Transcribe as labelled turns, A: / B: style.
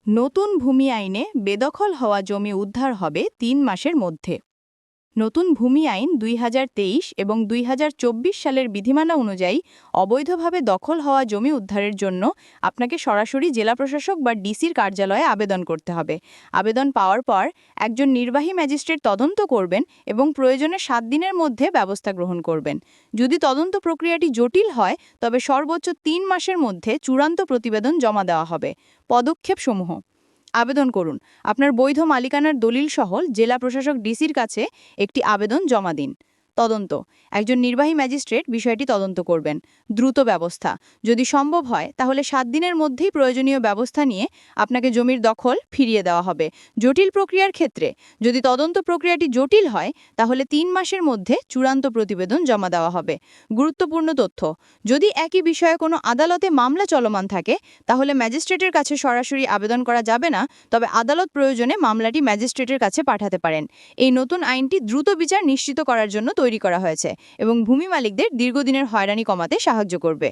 A: নতুন ভূমি আইনে বেদখল হওয়া জমি উদ্ধার হবে ৩ মাসের মধ্যে। নতুন ভূমি আইন ২০২৩ এবং ২০২৪ সালের বিধিমালা অনুযায়ী অবৈধভাবে দখল হওয়া জমি উদ্ধারের জন্য আপনাকে সরাসরি জেলা প্রশাসক বা ডিসির কার্যালয়ে আবেদন করতে হবে। আবেদন পাওয়ার পর একজন নির্বাহী ম্যাজিস্ট্রেট তদন্ত করবেন এবং প্রয়োজনে ৭ দিনের মধ্যে ব্যবস্থা গ্রহণ করবেন। যদি তদন্ত প্রক্রিয়াটি জটিল হয় তবে সর্বোচ্চ ৩ মাসের মধ্যে চূড়ান্ত প্রতিবেদন জমা দেওয়া হবে। পদক্ষেপসমূহ: আবেদন করুন। আপনার বৈধ মালিকানার দলিল সহ জেলা প্রশাসক ডিসির কাছে একটি আবেদন জমা দিন। তদন্ত: একজন নির্বাহী ম্যাজিস্ট্রেট বিষয়টি তদন্ত করবেন। দ্রুত ব্যবস্থা: যদি সম্ভব হয় তাহলে ৭ দিনের মধ্যেই প্রয়োজনীয় ব্যবস্থা নিয়ে আপনাকে জমির দখল ফিরিয়ে দেওয়া হবে। জটিল প্রক্রিয়ার ক্ষেত্রে: যদি তদন্ত প্রক্রিয়াটি জটিল হয় তাহলে ৩ মাসের মধ্যে চূড়ান্ত প্রতিবেদন জমা দেওয়া হবে। গুরুত্বপূর্ণ তথ্য: যদি একই বিষয়ে কোনো আদালতে মামলা চলমান থাকে তাহলে ম্যাজিস্ট্রেটের কাছে সরাসরি আবেদন করা যাবে না, তবে আদালত প্রয়োজনে মামলাটি ম্যাজিস্ট্রেটের কাছে পাঠাতে পারেন। এই নতুন আইনটি দ্রুত বিচার নিশ্চিত করার জন্য তৈরি করা হয়েছে এবং ভূমি মালিকদের দীর্ঘদিনের হয়রানি কমাতে সাহায্য করবে।